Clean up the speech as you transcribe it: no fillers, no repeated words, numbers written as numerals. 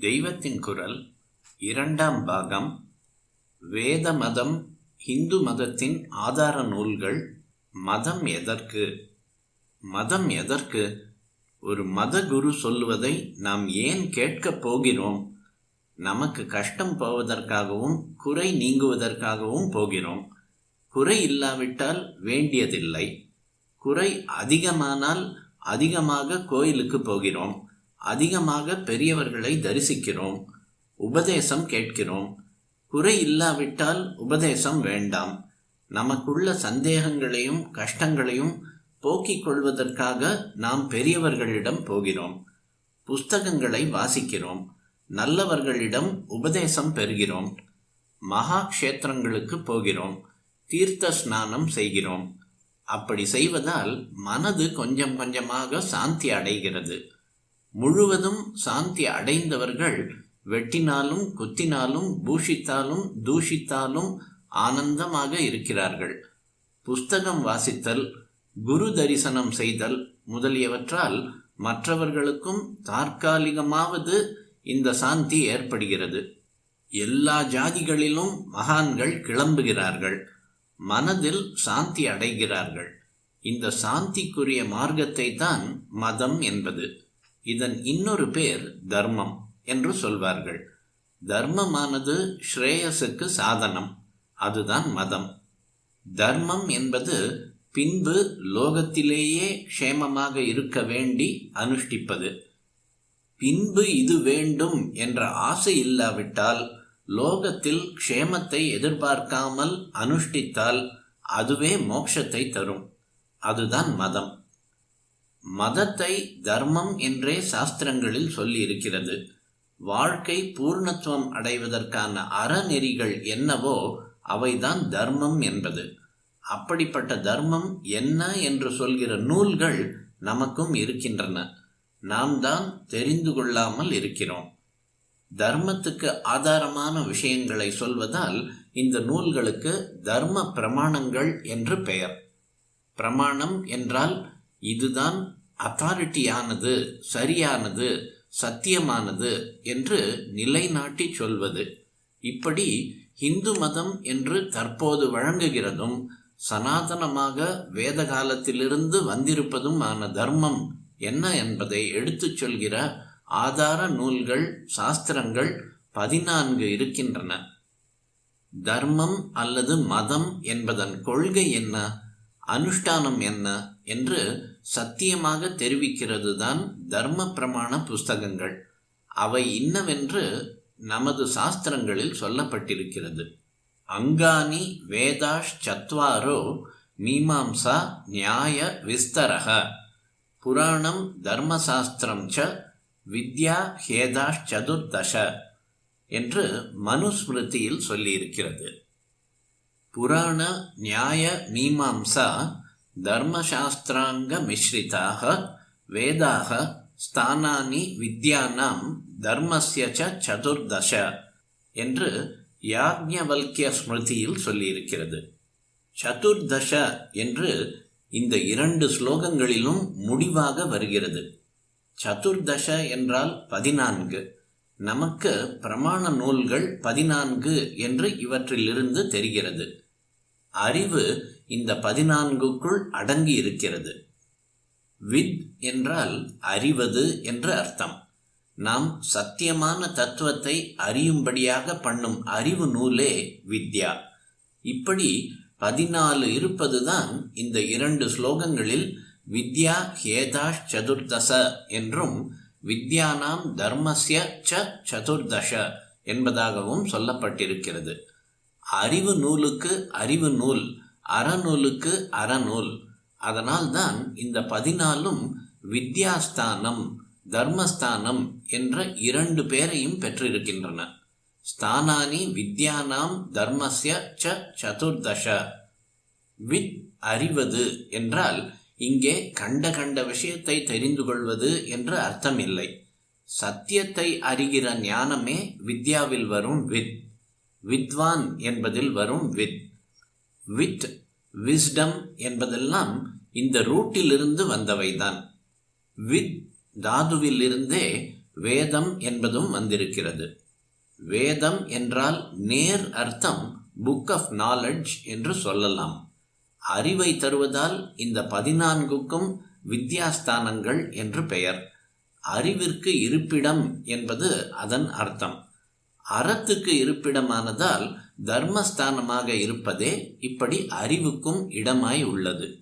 தெய்வத்தின் குரல் இரண்டாம் பாகம். வேத மதம், இந்து மதத்தின் ஆதார நூல்கள். மதம் எதற்கு? மதம் எதற்கு? ஒரு மத குரு சொல்லுவதை நாம் ஏன் கேட்கப் போகிறோம்? நமக்கு கஷ்டம் போவதற்காகவும் குறை நீங்குவதற்காகவும் போகிறோம். குறை இல்லாவிட்டால் வேண்டியதில்லை. குறை அதிகமானால் அதிகமாக கோயிலுக்கு போகிறோம், அதிகமாக பெரியவர்களை தரிசிக்கிறோம், உபதேசம் கேட்கிறோம். குறை இல்லாவிட்டால் உபதேசம் வேண்டாம். நமக்குள்ள சந்தேகங்களையும் கஷ்டங்களையும் போக்கிக் கொள்வதற்காக நாம் பெரியவர்களிடம் போகிறோம், புஸ்தகங்களை வாசிக்கிறோம், நல்லவர்களிடம் உபதேசம் பெறுகிறோம், மகா க்ஷேத்திரங்களுக்கு போகிறோம், தீர்த்த ஸ்நானம் செய்கிறோம். அப்படி செய்வதால் மனது கொஞ்சம் கொஞ்சமாக சாந்தி அடைகிறது. முழுவதும் சாந்தி அடைந்தவர்கள் வெட்டினாலும் குத்தினாலும் பூஷித்தாலும் தூஷித்தாலும் ஆனந்தமாக இருக்கிறார்கள். புஸ்தகம் வாசித்தல், குரு தரிசனம் செய்தல் முதலியவற்றால் மற்றவர்களுக்கும் தற்காலிகமாவது இந்த சாந்தி ஏற்படுகிறது. எல்லா ஜாதிகளிலும் மகான்கள் கிளம்புகிறார்கள், மனதில் சாந்தி அடைகிறார்கள். இந்த சாந்திக்குரிய மார்க்கத்தை தான் மதம் என்பது. இதன் இன்னொரு பேர் தர்மம் என்று சொல்வார்கள். தர்மமானது ஸ்ரேயஸுக்கு சாதனம், அதுதான் மதம். தர்மம் என்பது பின்பு லோகத்திலேயே க்ஷேமமாக இருக்க வேண்டி அனுஷ்டிப்பது. பின்பு இது வேண்டும் என்ற ஆசை இல்லாவிட்டால், லோகத்தில் க்ஷேமத்தை எதிர்பார்க்காமல் அனுஷ்டித்தால் அதுவே மோட்சத்தை தரும். அதுதான் மதம். மதத்தை தர்மம் என்றே சாஸ்திரங்களில் சொல்லி இருக்கிறது. வாழ்க்கை பூர்ணத்துவம் அடைவதற்கான அறநெறிகள் என்னவோ அவைதான் தர்மம் என்பது. அப்படிப்பட்ட தர்மம் என்ன என்று சொல்கிற நூல்கள் நமக்கும் இருக்கின்றன. நாம் தான் தெரிந்து கொள்ளாமல் இருக்கிறோம். தர்மத்துக்கு ஆதாரமான விஷயங்களை சொல்வதால் இந்த நூல்களுக்கு தர்ம பிரமாணங்கள் என்று பெயர். பிரமாணம் என்றால் இதுதான் அத்தாரிட்டியானது, சரியானது, சத்தியமானது என்று நிலைநாட்டி சொல்வது. இப்படி இந்து மதம் என்று தற்போது வழங்குகிறதும் சனாதனமாக வேத காலத்திலிருந்து வந்திருப்பதுமான தர்மம் என்ன என்பதை எடுத்துச் சொல்கிற ஆதார நூல்கள், சாஸ்திரங்கள் 14 இருக்கின்றன. தர்மம் அல்லது மதம் என்பதன் கொள்கை என்ன, அனுஷ்டானம் என்ன என்று சத்தியமாக தெரிவிக்கிறது தான் தர்ம பிரமாண புஸ்தகங்கள். அவை இன்னவென்று நமது சாஸ்திரங்களில் சொல்லப்பட்டிருக்கிறது. அங்கானி வேதாஷ்சத்வாரோ மீமாம்சா நியாய விஸ்தரஹ புராணம் தர்மசாஸ்திரம் ச வித்யா ஹேதாஷ்சதுர்தச என்று மனுஸ்மிருதியில் சொல்லியிருக்கிறது. புராண நியாய மீமாம்சா தர்மசாஸ்திராங்க மிஸ்ரிதாக வேதாக ஸ்தானானி வித்யானாம் தர்மஸ்ய சதுர்தச என்று யாக்ஞவல்க்ய ஸ்மிருதியில் சொல்லியிருக்கிறது. சதுர்தச என்று இந்த 2 ஸ்லோகங்களிலும் முடிவாக வருகிறது. சதுர்தச என்றால் 14. நமக்கு பிரமாண நூல்கள் 14 என்று இவற்றிலிருந்து தெரிகிறது. அறிவு இந்த 14க்குள் அடங்கி இருக்கிறது. வித் என்றால் அறிவது என்று அர்த்தம். நாம் சத்தியமான தத்துவத்தை அறியும்படியாக பண்ணும் அறிவு நூலே வித்யா. இப்படி 14 இருப்பதுதான் இந்த 2 ஸ்லோகங்களில் வித்யா ஹேதாஷ் சதுர்தச என்றும் வித்யானாம் தர்மஸ்ய சதுர்தச என்பதாகவும் சொல்லப்பட்டிருக்கிறது. அறிவு நூலுக்கு அறிவு நூல், அறநூலுக்கு அறநூல். அதனால்தான் இந்த 14ம் வித்யாஸ்தானம், தர்மஸ்தானம் என்ற 2 பேரையும் பெற்றிருக்கின்றன. ஸ்தானானி வித்யானாம் தர்மஸ்ய சதுர்தச. வித் அறிவது என்றால் இங்கே கண்ட விஷயத்தை தெரிந்து கொள்வது என்று அர்த்தம் இல்லை. சத்தியத்தை அறிகிற ஞானமே வித்யாவில் வரும் வித். வித்வான் என்பதில் வரும் வித். வித், விஸ்டம் என்பதெல்லாம் இந்த ரூட்டிலிருந்து வந்தவைதான். வித் தாதுவிலிருந்தே வேதம் என்பதும் வந்திருக்கிறது. வேதம் என்றால் நேர் அர்த்தம் புக் ஆஃப் நாலெட்ஜ் என்று சொல்லலாம். அறிவை தருவதால் இந்த 14க்கும் வித்யாஸ்தானங்கள் என்று பெயர். அறிவிற்கு இருப்பிடம் என்பது அதன் அர்த்தம். அறத்துக்கு இருப்பிடமானதால் தர்மஸ்தானமாக இருப்பதே இப்படி அறிவுக்கும் இடமாய் உள்ளது.